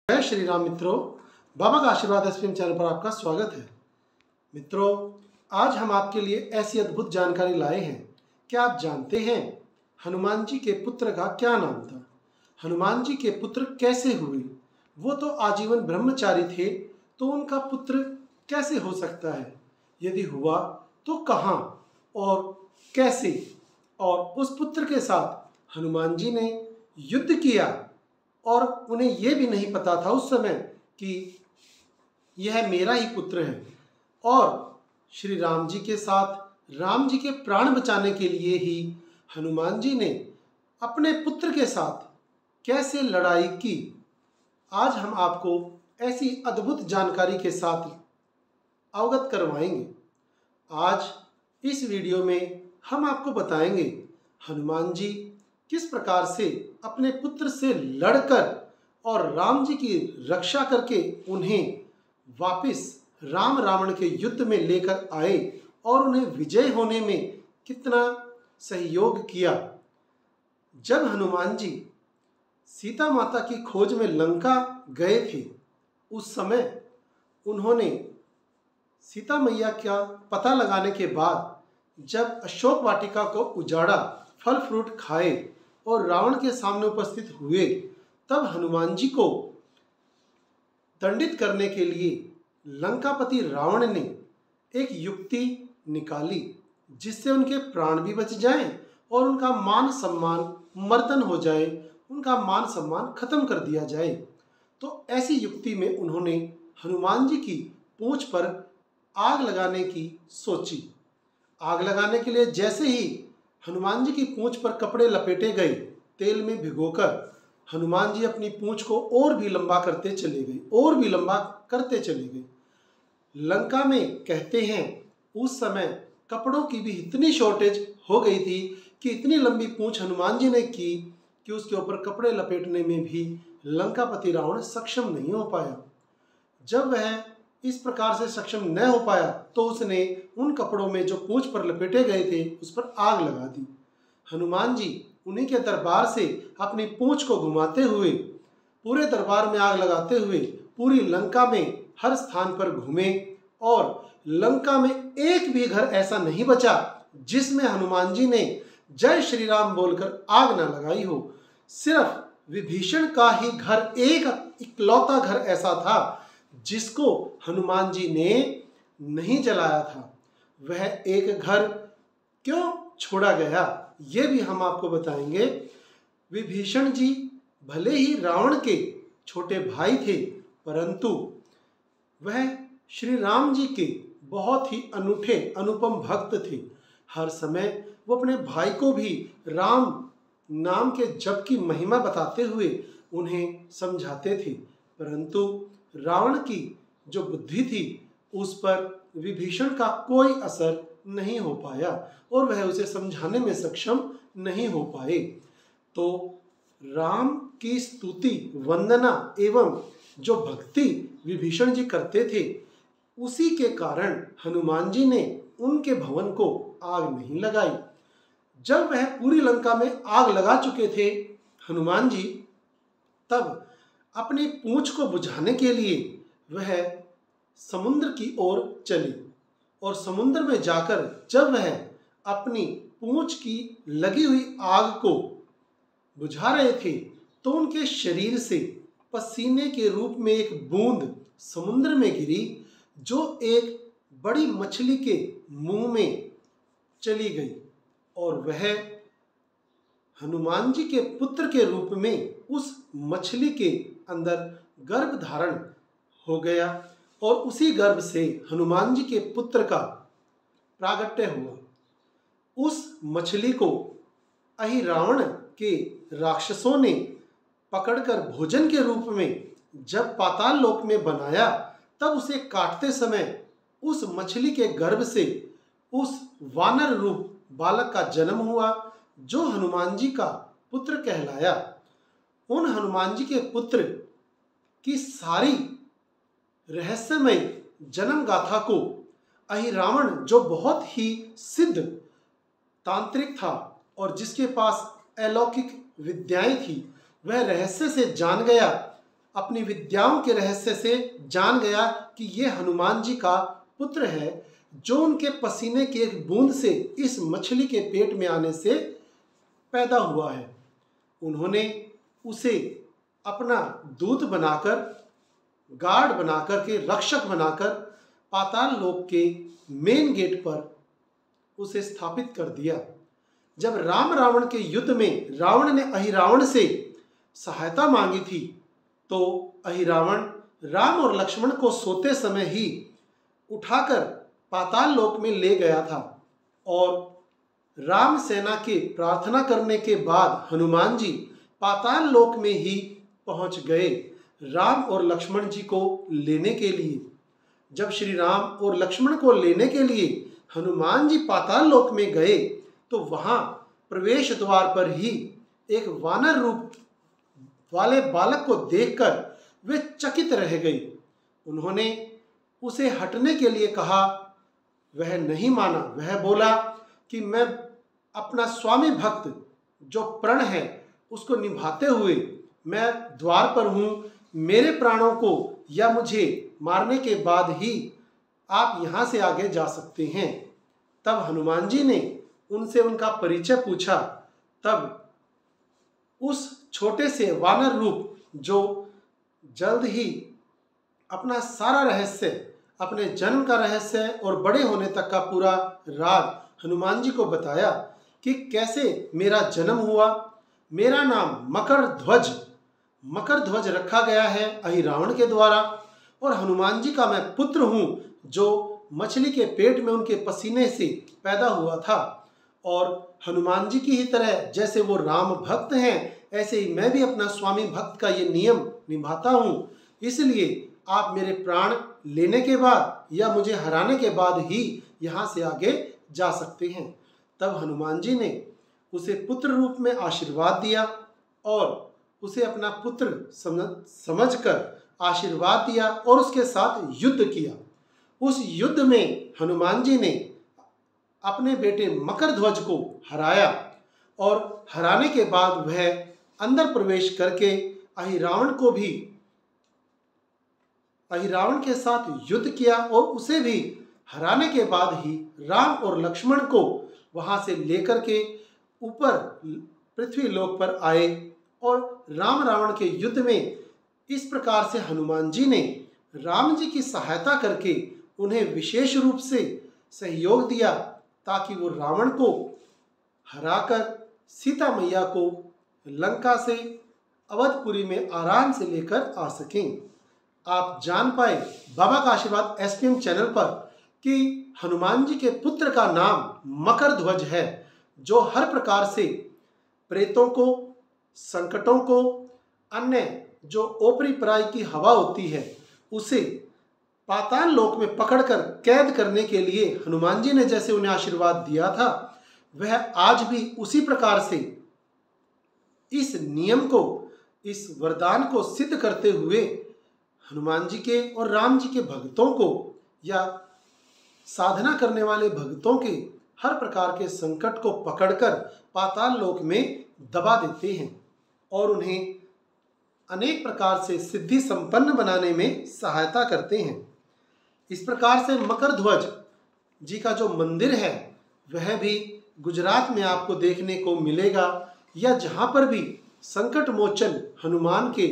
जय श्री राम मित्रों, बाबा का आशीर्वाद एसपीएम चैनल पर आपका स्वागत है। मित्रों, आज हम आपके लिए ऐसी अद्भुत जानकारी लाए हैं। क्या आप जानते हैं हनुमान जी के पुत्र का क्या नाम था? हनुमान जी के पुत्र कैसे हुए? वो तो आजीवन ब्रह्मचारी थे, तो उनका पुत्र कैसे हो सकता है? यदि हुआ तो कहाँ और कैसे? और उस पुत्र के साथ हनुमान जी ने युद्ध किया और उन्हें यह भी नहीं पता था उस समय कि यह मेरा ही पुत्र है। और श्री राम जी के साथ राम जी के प्राण बचाने के लिए ही हनुमान जी ने अपने पुत्र के साथ कैसे लड़ाई की, आज हम आपको ऐसी अद्भुत जानकारी के साथ अवगत करवाएंगे। आज इस वीडियो में हम आपको बताएंगे हनुमान जी किस प्रकार से अपने पुत्र से लड़कर और राम जी की रक्षा करके उन्हें वापस राम रावण के युद्ध में लेकर आए और उन्हें विजय होने में कितना सहयोग किया। जब हनुमान जी सीता माता की खोज में लंका गए थे, उस समय उन्होंने सीता मैया का पता लगाने के बाद जब अशोक वाटिका को उजाड़ा, फल फ्रूट खाए और रावण के सामने उपस्थित हुए, तब हनुमान जी को दंडित करने के लिए लंकापति रावण ने एक युक्ति निकाली जिससे उनके प्राण भी बच जाएं और उनका मान सम्मान मर्दन हो जाए, उनका मान सम्मान खत्म कर दिया जाए। तो ऐसी युक्ति में उन्होंने हनुमान जी की पूंछ पर आग लगाने की सोची। आग लगाने के लिए जैसे ही हनुमान जी की पूंछ पर कपड़े लपेटे गए, तेल में भिगोकर हनुमान जी अपनी पूंछ को और भी लंबा करते चले गए, और भी लंबा करते चले गए। लंका में कहते हैं उस समय कपड़ों की भी इतनी शॉर्टेज हो गई थी कि इतनी लंबी पूंछ हनुमान जी ने की कि उसके ऊपर कपड़े लपेटने में भी लंकापति रावण सक्षम नहीं हो पाया। जब वह इस प्रकार से सक्षम न हो पाया तो उसने उन कपड़ों में जो पूंछ पर लपेटे गए थे उस पर आग लगा दी। हनुमान जी उन्हीं के दरबार से अपनी पूंछ को घुमाते हुए, पूरे दरबार में आग लगाते हुए पूरी लंका में हर स्थान पर घूमे और लंका में एक भी घर ऐसा नहीं बचा जिसमें हनुमान जी ने जय श्री राम बोलकर आग न लगाई हो। सिर्फ विभीषण का ही घर, एक इकलौता घर ऐसा था जिसको हनुमान जी ने नहीं जलाया था। वह एक घर क्यों छोड़ा गया, ये भी हम आपको बताएंगे। विभीषण जी भले ही रावण के छोटे भाई थे, परंतु वह श्री राम जी के बहुत ही अनूठे अनुपम भक्त थे। हर समय वो अपने भाई को भी राम नाम के जप की महिमा बताते हुए उन्हें समझाते थे, परंतु रावण की जो बुद्धि थी उस पर विभीषण का कोई असर नहीं हो पाया और वह उसे समझाने में सक्षम नहीं हो पाए। तो राम की स्तुति, वंदना एवं जो भक्ति विभीषण जी करते थे, उसी के कारण हनुमान जी ने उनके भवन को आग नहीं लगाई। जब वह पूरी लंका में आग लगा चुके थे हनुमान जी, तब अपनी पूंछ को बुझाने के लिए वह समुद्र की ओर चली और समुद्र में जाकर जब वह अपनी पूंछ की लगी हुई आग को बुझा रहे थे तो उनके शरीर से पसीने के रूप में एक बूंद समुद्र में गिरी जो एक बड़ी मछली के मुंह में चली गई और वह हनुमान जी के पुत्र के रूप में उस मछली के अंदर गर्भ धारण हो गया और उसी गर्भ से हनुमान जी के पुत्र का प्रागट्य हुआ। उस मछली को अहिरावण के राक्षसों ने पकड़कर भोजन के रूप में जब पाताल लोक में बनाया, तब उसे काटते समय उस मछली के गर्भ से उस वानर रूप बालक का जन्म हुआ जो हनुमान जी का पुत्र कहलाया। उन हनुमान जी के पुत्र की सारी रहस्यमय जन्म गाथा को अहिरावण, जो बहुत ही सिद्ध तांत्रिक था और जिसके पास अलौकिक विद्याएं थी, वह रहस्य से जान गया अपनी विद्याओं के रहस्य से जान गया कि ये हनुमान जी का पुत्र है, जो उनके पसीने की एक बूंद से इस मछली के पेट में आने से पैदा हुआ है। उन्होंने उसे अपना दूत बनाकर, गार्ड बनाकर के, रक्षक बनाकर पाताल लोक के मेन गेट पर उसे स्थापित कर दिया। जब राम रावण के युद्ध में रावण ने अहिरावण से सहायता मांगी थी, तो अहिरावण राम और लक्ष्मण को सोते समय ही उठाकर पाताल लोक में ले गया था, और राम सेना के प्रार्थना करने के बाद हनुमान जी पाताल लोक में ही पहुंच गए राम और लक्ष्मण जी को लेने के लिए। जब श्री राम और लक्ष्मण को लेने के लिए हनुमान जी पाताल लोक में गए, तो वहां प्रवेश द्वार पर ही एक वानर रूप वाले बालक को देखकर वे चकित रह गए। उन्होंने उसे हटने के लिए कहा, वह नहीं माना। वह बोला कि मैं अपना स्वामी भक्त जो प्रण है उसको निभाते हुए मैं द्वार पर हूँ, मेरे प्राणों को या मुझे मारने के बाद ही आप यहाँ से आगे जा सकते हैं। तब हनुमान जी ने उनसे उनका परिचय पूछा। तब उस छोटे से वानर रूप, जो जल्द ही अपना सारा रहस्य, अपने जन्म का रहस्य और बड़े होने तक का पूरा राज हनुमान जी को बताया कि कैसे मेरा जन्म हुआ। मेरा नाम मकर ध्वज रखा गया है अहिरावण के द्वारा, और हनुमान जी का मैं पुत्र हूँ, जो मछली के पेट में उनके पसीने से पैदा हुआ था। और हनुमान जी की ही तरह जैसे वो राम भक्त हैं, ऐसे ही मैं भी अपना स्वामी भक्त का ये नियम निभाता हूँ। इसलिए आप मेरे प्राण लेने के बाद या मुझे हराने के बाद ही यहाँ से आगे जा सकते हैं। तब हनुमान जी ने उसे पुत्र रूप में आशीर्वाद दिया और उसे अपना पुत्र समझकर आशीर्वाद दिया और उसके साथ युद्ध किया। उस युद्ध में हनुमान जी ने अपने बेटे मकर ध्वज को हराया, और हराने के बाद वह अंदर प्रवेश करके अहिरावण के साथ युद्ध किया, और उसे भी हराने के बाद ही राम और लक्ष्मण को वहां से लेकर के ऊपर पृथ्वी लोक पर आए। और राम रावण के युद्ध में इस प्रकार से हनुमान जी ने राम जी की सहायता करके उन्हें विशेष रूप से सहयोग दिया, ताकि वो रावण को हराकर सीता मैया को लंका से अवधपुरी में आराम से लेकर आ सकें। आप जान पाए बाबा का आशीर्वाद SPM चैनल पर कि हनुमान जी के पुत्र का नाम मकर ध्वज है, जो हर प्रकार से प्रेतों को, संकटों को, अन्य जो ओपरी पराई की हवा होती है उसे पाताल लोक में पकड़कर कैद करने के लिए हनुमान जी ने जैसे उन्हें आशीर्वाद दिया था, वह आज भी उसी प्रकार से इस नियम को, इस वरदान को सिद्ध करते हुए हनुमान जी के और राम जी के भक्तों को या साधना करने वाले भक्तों के हर प्रकार के संकट को पकड़कर पाताल लोक में दबा देते हैं और उन्हें अनेक प्रकार से सिद्धि संपन्न बनाने में सहायता करते हैं। इस प्रकार से मकर ध्वज जी का जो मंदिर है वह भी गुजरात में आपको देखने को मिलेगा, या जहाँ पर भी संकट मोचन हनुमान के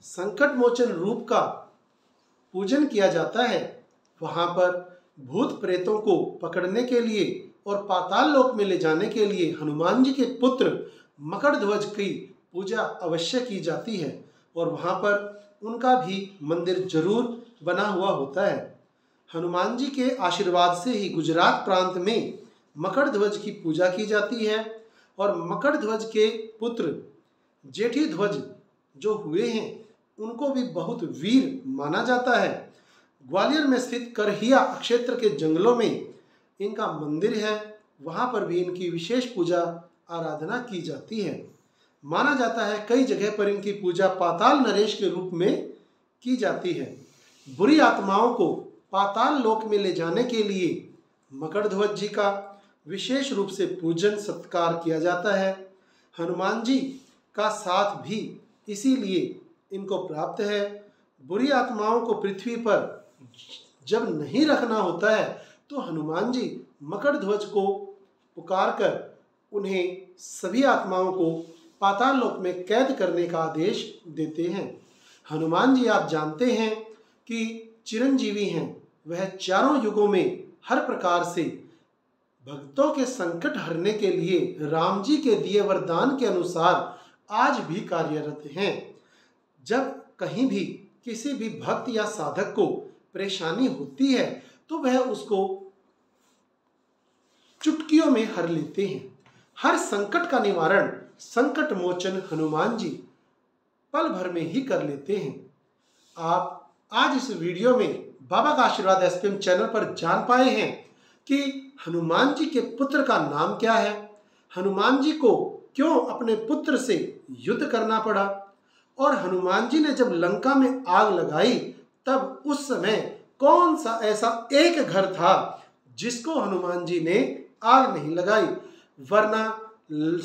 संकट मोचन रूप का पूजन किया जाता है, वहाँ पर भूत प्रेतों को पकड़ने के लिए और पाताल लोक में ले जाने के लिए हनुमान जी के पुत्र मकर ध्वज की पूजा अवश्य की जाती है, और वहाँ पर उनका भी मंदिर जरूर बना हुआ होता है। हनुमान जी के आशीर्वाद से ही गुजरात प्रांत में मकर ध्वज की पूजा की जाती है, और मकर ध्वज के पुत्र जेठी ध्वज जो हुए हैं उनको भी बहुत वीर माना जाता है। ग्वालियर में स्थित करहिया क्षेत्र के जंगलों में इनका मंदिर है, वहाँ पर भी इनकी विशेष पूजा आराधना की जाती है। माना जाता है कई जगह पर इनकी पूजा पाताल नरेश के रूप में की जाती है। बुरी आत्माओं को पाताल लोक में ले जाने के लिए मकर ध्वज जी का विशेष रूप से पूजन सत्कार किया जाता है। हनुमान जी का साथ भी इसीलिए इनको प्राप्त है। बुरी आत्माओं को पृथ्वी पर जब नहीं रखना होता है तो हनुमान जी मकर ध्वज को पुकार कर उन्हें सभी आत्माओं को पाताल लोक में कैद करने का आदेश देते हैं। हनुमान जी आप जानते हैं कि चिरंजीवी हैं। वह चारों युगों में हर प्रकार से भक्तों के संकट हरने के लिए राम जी के दिए वरदान के अनुसार आज भी कार्यरत हैं। जब कहीं भी किसी भी भक्त या साधक को परेशानी होती है तो वह उसको चुटकियों में हर लेते हैं। हर संकट का निवारण संकट मोचन हनुमान जी पल भर में ही कर लेते हैं। आप आज इस वीडियो में बाबा का आशीर्वाद एसपीएम चैनल पर जान पाए हैं कि हनुमान जी के पुत्र का नाम क्या है, हनुमान जी को क्यों अपने पुत्र से युद्ध करना पड़ा, और हनुमान जी ने जब लंका में आग लगाई तब उस समय कौन सा ऐसा एक घर था जिसको हनुमान जी ने आग नहीं लगाई, वरना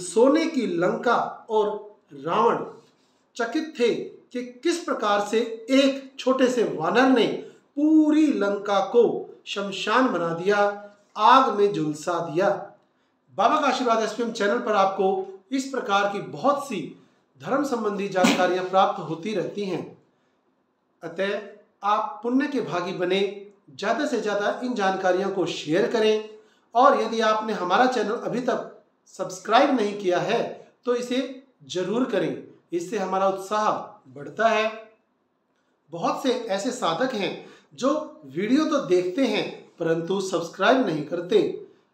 सोने की लंका और रावण चकित थे कि किस प्रकार से एक छोटे से वानर ने पूरी लंका को शमशान बना दिया, आग में झुलसा दिया। बाबा का आशीर्वाद एसपीएम चैनल पर आपको इस प्रकार की बहुत सी धर्म संबंधी जानकारियां प्राप्त होती रहती हैं। अतः आप पुण्य के भागी बने, ज़्यादा से ज़्यादा इन जानकारियों को शेयर करें, और यदि आपने हमारा चैनल अभी तक सब्सक्राइब नहीं किया है तो इसे जरूर करें। इससे हमारा उत्साह बढ़ता है। बहुत से ऐसे साधक हैं जो वीडियो तो देखते हैं परंतु सब्सक्राइब नहीं करते।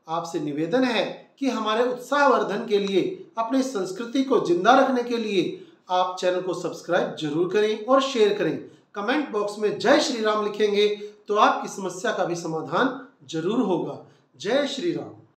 आपसे निवेदन है कि हमारे उत्साहवर्धन के लिए, अपनी संस्कृति को जिंदा रखने के लिए आप चैनल को सब्सक्राइब जरूर करें और शेयर करें। कमेंट बॉक्स में जय श्री राम लिखेंगे तो आपकी समस्या का भी समाधान जरूर होगा। जय श्री राम।